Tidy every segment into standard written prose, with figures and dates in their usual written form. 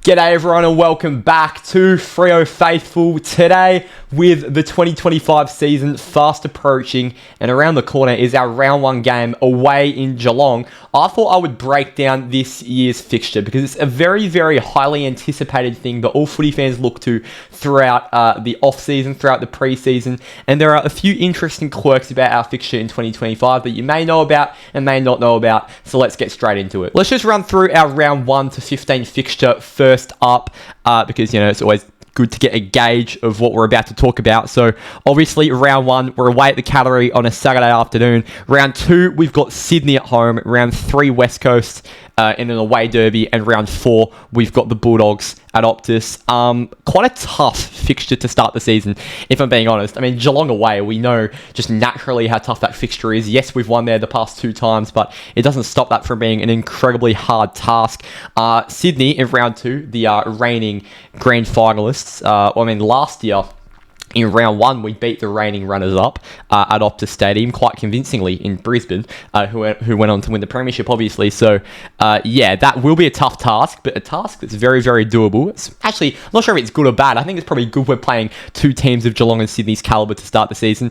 G'day everyone and welcome back to Freo Faithful. Today with the 2025 season fast approaching and around the corner is our round one game away in Geelong. I thought I would break down this year's fixture because it's a very, very highly anticipated thing that all footy fans look to throughout the off-season, throughout the pre-season, and there are a few interesting quirks about our fixture in 2025 that you may know about and may not know about, so let's get straight into it. Let's just run through our round 1 to 15 fixture first up because it's always good to get a gauge of what we're about to talk about. So obviously round 1 we're away at the Cattery on a Saturday afternoon. Round 2 we've got Sydney at home. Round 3 West Coast in an away derby, and round 4 we've got the Bulldogs at Optus. Quite a tough fixture to start the season, if I'm being honest. I mean, Geelong away, we know just naturally how tough that fixture is. Yes, we've won there the past 2 times, but it doesn't stop that from being an incredibly hard task. Sydney in round 2, the reigning grand finalists. Last year in round 1, we beat the reigning runners-up at Optus Stadium quite convincingly in Brisbane, who went on to win the premiership, obviously. So, that will be a tough task, but a task that's very, very doable. It's actually, I'm not sure if it's good or bad. I think it's probably good we're playing 2 teams of Geelong and Sydney's calibre to start the season.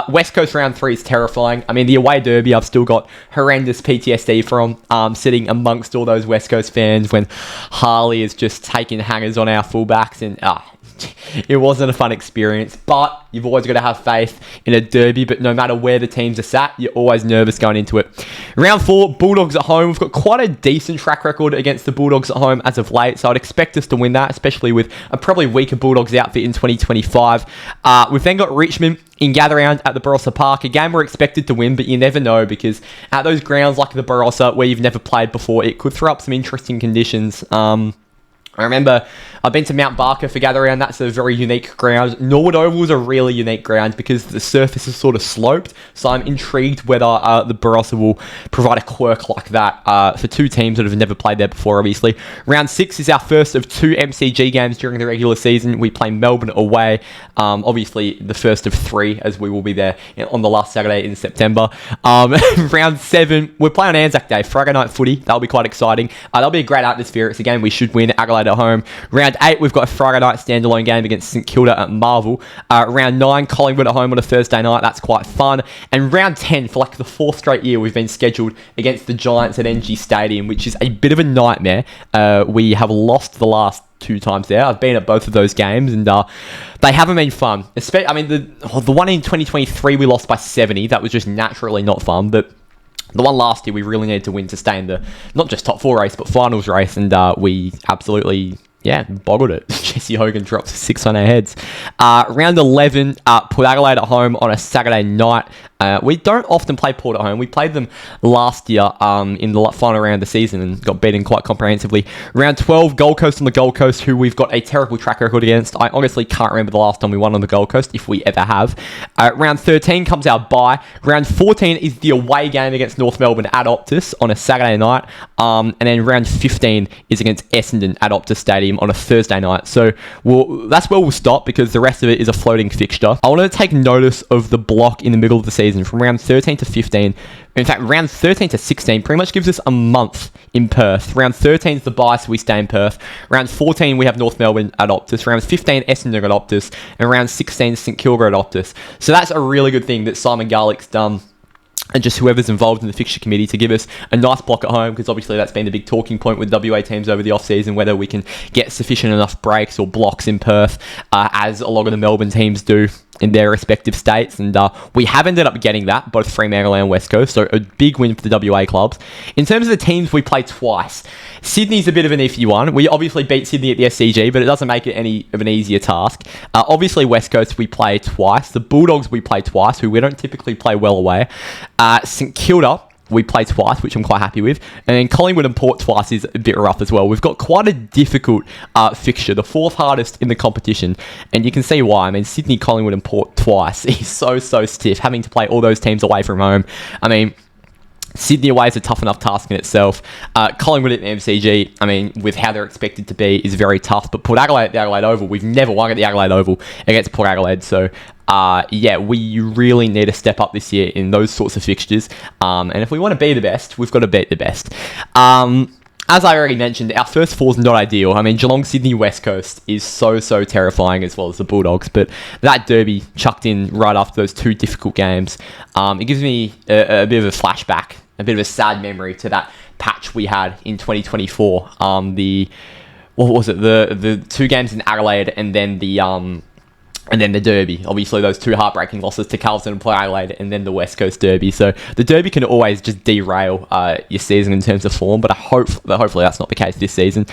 West Coast round 3 is terrifying. I mean, the away derby, I've still got horrendous PTSD from sitting amongst all those West Coast fans when Harley is just taking hangers on our fullbacks, and it wasn't a fun experience, but you've always got to have faith in a derby. But no matter where the teams are sat, you're always nervous going into it. Round 4, Bulldogs at home. We've got quite a decent track record against the Bulldogs at home as of late, so I'd expect us to win that, especially with a probably weaker Bulldogs outfit in 2025. We've then got Richmond in Gather-Round at the Barossa Park, a game we're expected to win, but you never know, because at those grounds like the Barossa, where you've never played before, it could throw up some interesting conditions. I remember I've been to Mount Barker for Gather-Round. That's a very unique ground. Norwood Oval is a really unique ground because the surface is sort of sloped. So I'm intrigued whether the Barossa will provide a quirk like that for 2 teams that have never played there before, obviously. Round 6 is our first of 2 MCG games during the regular season. We play Melbourne away. Obviously, the first of 3, as we will be there on the last Saturday in September. Round 7, we're playing on Anzac Day, Friday night footy. That'll be quite exciting. That'll be a great atmosphere. It's a game we should win. Adelaide at home. Round 8, we've got a Friday night standalone game against St Kilda at Marvel. Round 9, Collingwood at home on a Thursday night. That's quite fun. And round 10, for like the 4th straight year, we've been scheduled against the Giants at NG Stadium, which is a bit of a nightmare. We have lost the last 2 times there. I've been at both of those games, and they haven't been fun. The one in 2023 we lost by 70. That was just naturally not fun, but the one last year we really needed to win to stay in the not just top 4 race but finals race, and we absolutely boggled it. Jesse Hogan dropped 6 on our heads. Round 11, Port Adelaide at home on a Saturday night. We don't often play Port at home. We played them last year in the final round of the season and got beaten quite comprehensively. Round 12, Gold Coast on the Gold Coast, who we've got a terrible track record against. I honestly can't remember the last time we won on the Gold Coast, if we ever have. Round 13 comes our bye. Round 14 is the away game against North Melbourne at Optus on a Saturday night. And then round 15 is against Essendon at Optus Stadium on a Thursday night. So that's where we'll stop, because the rest of it is a floating fixture. I want to take notice of the block in the middle of the season from round 13 to 15. In fact, round 13 to 16 pretty much gives us a month in Perth. Round 13 is the bye, so we stay in Perth. Round 14, we have North Melbourne at Optus. Round 15, Essendon at Optus. And round 16, St Kilda at Optus. So that's a really good thing that Simon Garlick's done, and just whoever's involved in the fixture committee, to give us a nice block at home, because obviously that's been the big talking point with WA teams over the off-season, whether we can get sufficient enough breaks or blocks in Perth, as a lot of the Melbourne teams do in their respective states, and we have ended up getting that, both Fremantle and West Coast, so a big win for the WA clubs. In terms of the teams, we play twice. Sydney's a bit of an iffy one. We obviously beat Sydney at the SCG, but it doesn't make it any of an easier task. Obviously, West Coast we play twice. The Bulldogs we play twice, who we don't typically play well away. St Kilda we play twice, which I'm quite happy with. And then Collingwood and Port twice is a bit rough as well. We've got quite a difficult fixture, the 4th hardest in the competition. And you can see why. I mean, Sydney, Collingwood and Port twice is so stiff, having to play all those teams away from home. I mean, Sydney away is a tough enough task in itself. Collingwood at the MCG, I mean, with how they're expected to be, is very tough. But Port Adelaide at the Adelaide Oval, we've never won at the Adelaide Oval against Port Adelaide. So, we really need to step up this year in those sorts of fixtures. And if we want to be the best, we've got to beat the best. as I already mentioned, our first four is not ideal. I mean, Geelong, Sydney, West Coast is so terrifying, as well as the Bulldogs. But that derby chucked in right after those two difficult games, it gives me a bit of a flashback, a bit of a sad memory to that patch we had in 2024. What was it? The two games in Adelaide, and then the Derby. Obviously, those two heartbreaking losses to Carlton and Port Adelaide, and then the West Coast Derby. So the Derby can always just derail your season in terms of form, but hopefully that's not the case this season.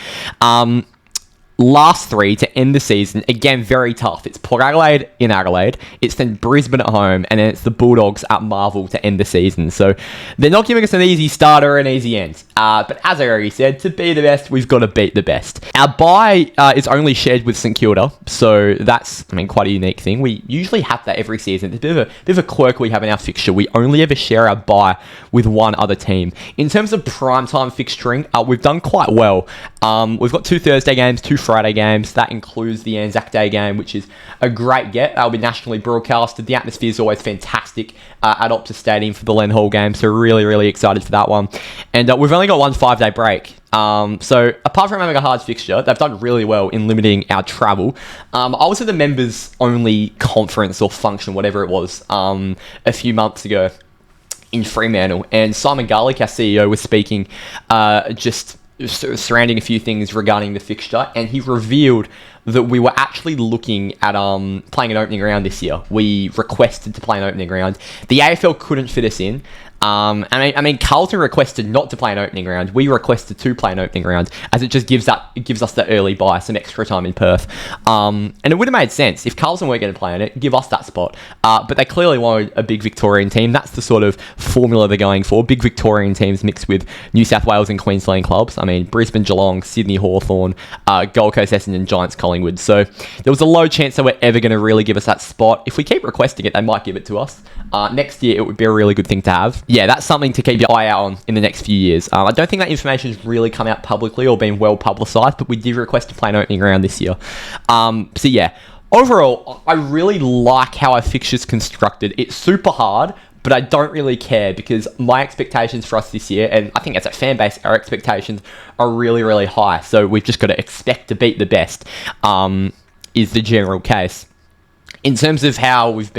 Last three to end the season, again, very tough. It's Port Adelaide in Adelaide, it's then Brisbane at home, and then it's the Bulldogs at Marvel to end the season. So they're not giving us an easy start or an easy end. But as I already said, to be the best, we've got to beat the best. Our bye is only shared with St Kilda, so that's, quite a unique thing. We usually have that every season. It's a bit of a quirk we have in our fixture. We only ever share our bye with one other team. In terms of primetime fixturing, we've done quite well. We've got 2 Thursday games, 2 Friday games. That includes the Anzac Day game, which is a great get. That'll be nationally broadcasted. The atmosphere is always fantastic at Optus Stadium for the Len Hall game, so really excited for that one. And we've only got one 5-day break. So apart from having a hard fixture, they've done really well in limiting our travel. I was at the members only conference or function, whatever it was, a few months ago in Fremantle, and Simon Garlick, our CEO, was speaking just surrounding a few things regarding the fixture, and he revealed that we were actually looking at playing an opening round this year. We requested to play an opening round. The AFL couldn't fit us in. Carlton requested not to play an opening round. We requested to play an opening round, as it just gives us that early bye, some extra time in Perth. And it would have made sense if Carlton weren't going to play on it, give us that spot. But they clearly wanted a big Victorian team. That's the sort of formula they're going for. Big Victorian teams mixed with New South Wales and Queensland clubs. Brisbane, Geelong, Sydney, Hawthorn, Gold Coast, Essendon, Giants, Collingwood. So there was a low chance they were ever going to really give us that spot. If we keep requesting it, they might give it to us. Next year, it would be a really good thing to have. Yeah, that's something to keep your eye out on in the next few years. I don't think that information has really come out publicly or been well publicised, but we did request to play an opening round this year. So yeah, overall, I really like how our fixture's constructed. It's super hard, but I don't really care, because my expectations for us this year, and I think as a fan base, our expectations are really high. So we've just got to expect to beat the best, is the general case. In terms of how we've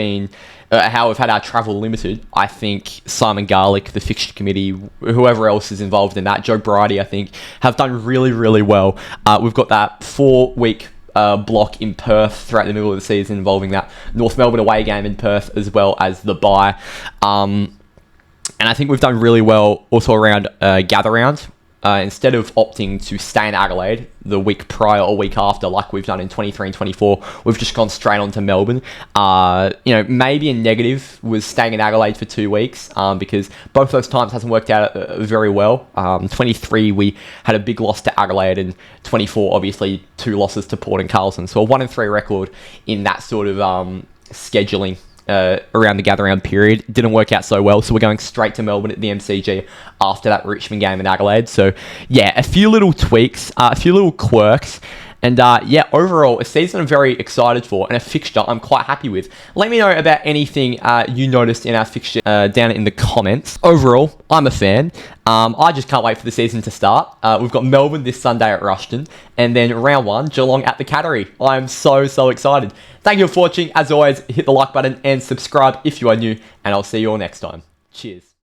had our travel limited, I think Simon Garlick, the fixture committee, whoever else is involved in that, Joe Bridie, I think, have done really well. We've got that 4-week block in Perth throughout the middle of the season, involving that North Melbourne away game in Perth, as well as the bye. And I think we've done really well also around gather round. Instead of opting to stay in Adelaide the week prior or week after, like we've done in 23 and 24, we've just gone straight on to Melbourne. Maybe a negative was staying in Adelaide for 2 weeks, because both those times hasn't worked out very well. 23, we had a big loss to Adelaide, and 24, obviously, 2 losses to Port and Carlton. So a 1-3 record in that sort of scheduling around the gather round period. Didn't work out so well, so we're going straight to Melbourne at the MCG after that Richmond game in Adelaide. So yeah, a few little tweaks, a few little quirks, and overall a season I'm very excited for, and a fixture I'm quite happy with. Let me know about anything you noticed in our fixture down in the comments. Overall, I'm a fan. I just can't wait for the season to start. We've got Melbourne this Sunday at Rushton, and then round 1, Geelong at the Cattery. I'm so excited. Thank you for watching. As always, hit the like button and subscribe if you are new, and I'll see you all next time. Cheers.